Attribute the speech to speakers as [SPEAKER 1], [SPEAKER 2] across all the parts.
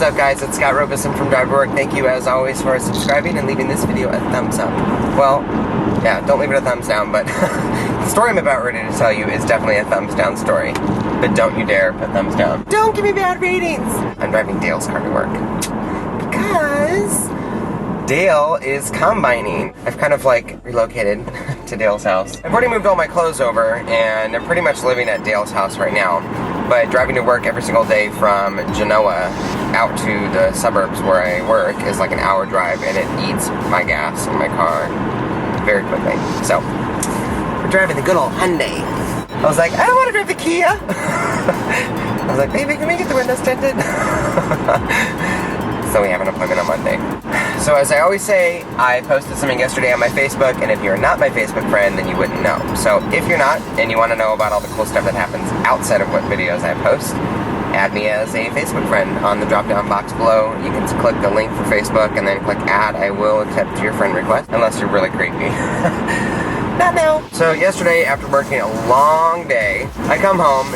[SPEAKER 1] What's up, guys? It's Scott Robeson from Drive to Work. Thank you, as always, for subscribing and leaving this video a thumbs up. Well, yeah, don't leave it a thumbs down, but the story I'm about ready to tell you is definitely a thumbs down story. But don't you dare put thumbs down. Don't give me bad ratings! I'm driving Dale's car to work. Because Dale is combining. I've kind of like relocated to Dale's house. I've already moved all my clothes over, and I'm pretty much living at Dale's house right now. But driving to work every single day from Genoa out to the suburbs where I work is like an hour drive, and it eats my gas in my car very quickly. So, we're driving the good old Hyundai. I was like, I don't want to drive the Kia. I was like, baby, can we get the windows tinted? So we have an appointment on Monday. So as I always say, I posted something yesterday on my Facebook, and if you're not my Facebook friend, then you wouldn't know. So if you're not, and you want to know about all the cool stuff that happens outside of what videos I post, add me as a Facebook friend on the drop-down box below. You can click the link for Facebook, and then click add. I will accept your friend request, unless you're really creepy. Not now. So yesterday, after working a long day, I come home,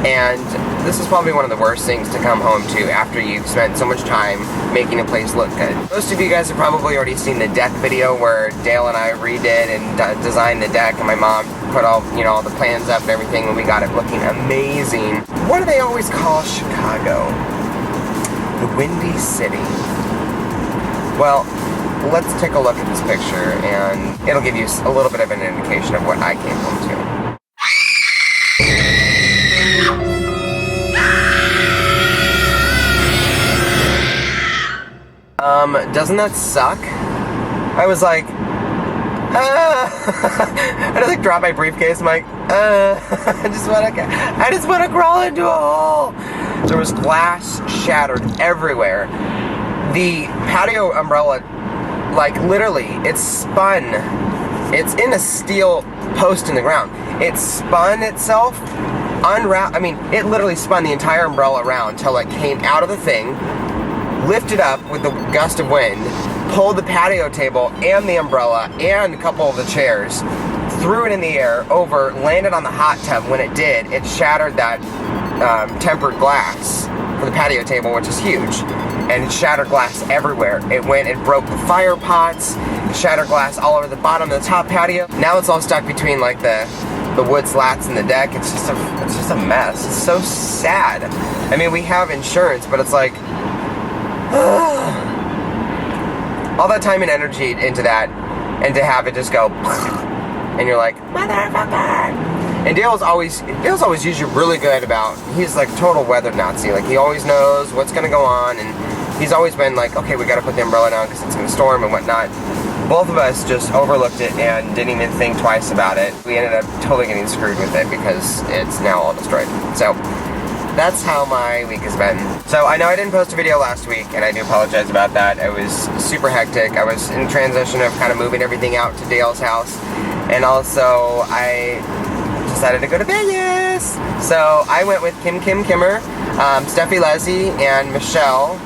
[SPEAKER 1] and this is probably one of the worst things to come home to after you've spent so much time making a place look good. Most of you guys have probably already seen the deck video where Dale and I redid and designed the deck, and my mom put all, all the plans up and everything, and we got it looking amazing. What do they always call Chicago? The Windy City. Well, let's take a look at this picture, and it'll give you a little bit of an indication of what I came home to. Doesn't that suck? I was like, I just like dropped my briefcase. I'm like, I just want to crawl into a hole. There was glass shattered everywhere. The patio umbrella, like literally, it spun. It's in a steel post in the ground. It spun itself, unwrapped. I mean, it literally spun the entire umbrella around until it came out of the thing, lifted up with the gust of wind, pulled the patio table and the umbrella and a couple of the chairs, threw it in the air, over, landed on the hot tub. When it did, it shattered that tempered glass for the patio table, which is huge, and it shattered glass everywhere. It broke the fire pots, shattered glass all over the bottom of the top patio. Now it's all stuck between like the wood slats and the deck. It's just a mess. It's so sad. I mean, we have insurance, but it's like, all that time and energy into that, and to have it just go, and you're like, motherfucker. And Dale's always usually really good about, he's like total weather Nazi. Like, he always knows what's gonna go on, and he's always been like, okay, we gotta put the umbrella down because it's gonna storm and whatnot. Both of us just overlooked it and didn't even think twice about it. We ended up totally getting screwed with it because it's now all destroyed. So that's how my week has been. So I know I didn't post a video last week, and I do apologize about that. It was super hectic. I was in transition of kind of moving everything out to Dale's house, and also I decided to go to Vegas. So I went with Kimmer, Steffi Leslie, and Michelle.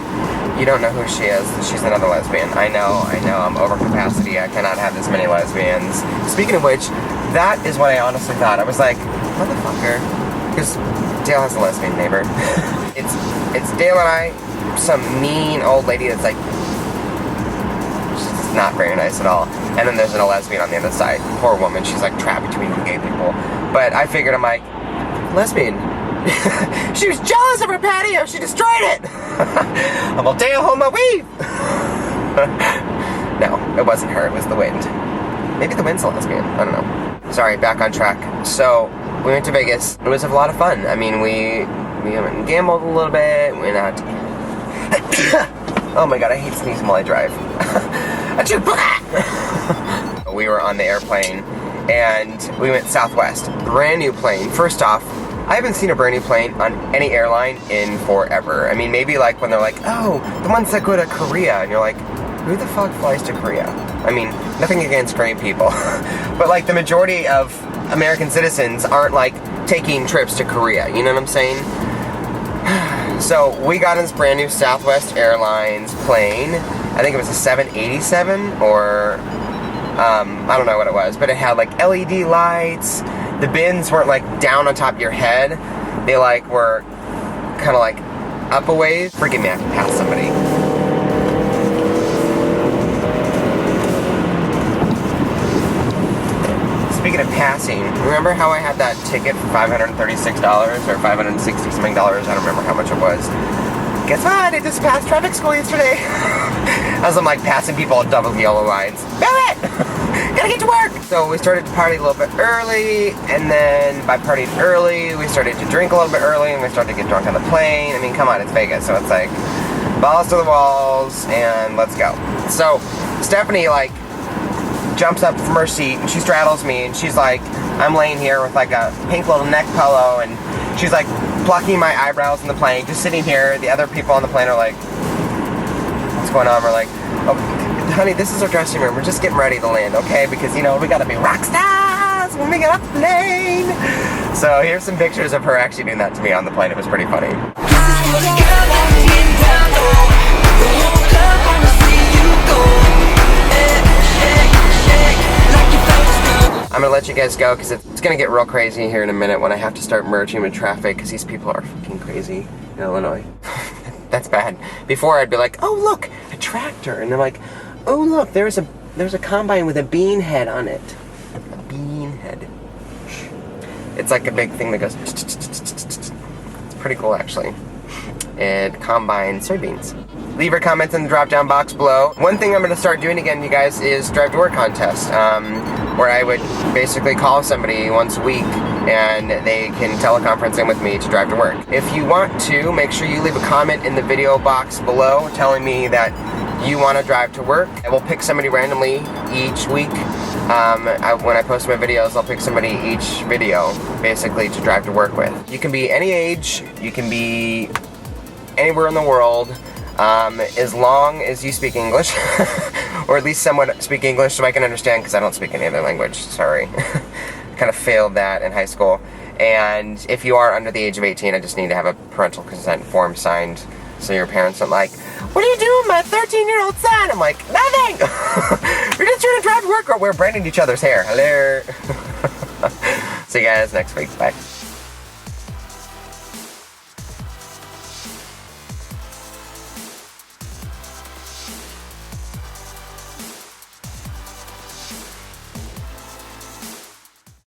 [SPEAKER 1] You don't know who she is. She's another lesbian. I know, I'm over capacity. I cannot have this many lesbians. Speaking of which, that is what I honestly thought. I was like, motherfucker. Because Dale has a lesbian neighbor. It's Dale and I, some mean old lady that's like, she's not very nice at all. And then there's a lesbian on the other side. Poor woman, she's like trapped between two gay people. But I figured, I'm like, lesbian. She was jealous of her patio, she destroyed it! I'm like, Dale, hold my weave! No, it wasn't her, it was the wind. Maybe the wind's a lesbian, I don't know. Sorry, back on track. So, we went to Vegas. It was a lot of fun. I mean, we went and gambled a little bit. We went out. Oh my god, I hate sneezing while I drive. We were on the airplane, and we went Southwest. Brand new plane. First off, I haven't seen a brand new plane on any airline in forever. I mean, maybe like when they're like, oh, the ones that go to Korea, and you're like, who the fuck flies to Korea? I mean, nothing against Korean people, but like the majority of American citizens aren't like taking trips to Korea, you know what I'm saying? So we got in this brand new Southwest Airlines plane. I think it was a 787 or I don't know what it was, but it had like LED lights. The bins weren't like down on top of your head. They like were kind of like up a ways. Forgive me, I can pass somebody. Speaking of passing, remember how I had that ticket for $536 or $560 something dollars? I don't remember how much it was. Guess what? I just passed traffic school yesterday. As I'm like passing people on double yellow lines. Do it! Gotta get to work! So we started to party a little bit early, and then by partying early, we started to drink a little bit early, and we started to get drunk on the plane. I mean, come on, it's Vegas, so it's like balls to the walls, and let's go. So Stephanie, like, jumps up from her seat and she straddles me and she's like, I'm laying here with like a pink little neck pillow and she's like plucking my eyebrows in the plane, just sitting here. The other people on the plane are like, what's going on? We're like, oh, honey, this is our dressing room. We're just getting ready to land, okay? Because, you know, we gotta be rock stars when we get off the plane. So here's some pictures of her actually doing that to me on the plane. It was pretty funny. I'm gonna let you guys go because it's gonna get real crazy here in a minute when I have to start merging with traffic because these people are fucking crazy in Illinois. That's bad. Before I'd be like, oh look, a tractor, and they're like, oh look, there's a combine with a bean head on it. A bean head. It's like a big thing that goes. It's pretty cool actually. It combines soybeans. Leave your comments in the drop-down box below. One thing I'm going to start doing again, you guys, is drive to work contest, where I would basically call somebody once a week and they can teleconference in with me to drive to work. If you want to, make sure you leave a comment in the video box below telling me that you want to drive to work. I will pick somebody randomly each week. When I post my videos, I'll pick somebody each video, basically, to drive to work with. You can be any age, you can be anywhere in the world, as long as you speak English, or at least somewhat speak English so I can understand, because I don't speak any other language, sorry. Kind of failed that in high school. And if you are under the age of 18, I just need to have a parental consent form signed so your parents aren't like, what are you doing, my 13-year-old son? I'm like, nothing! We're just trying to drive to work, or we're braiding each other's hair. Hello. See you guys next week. Bye.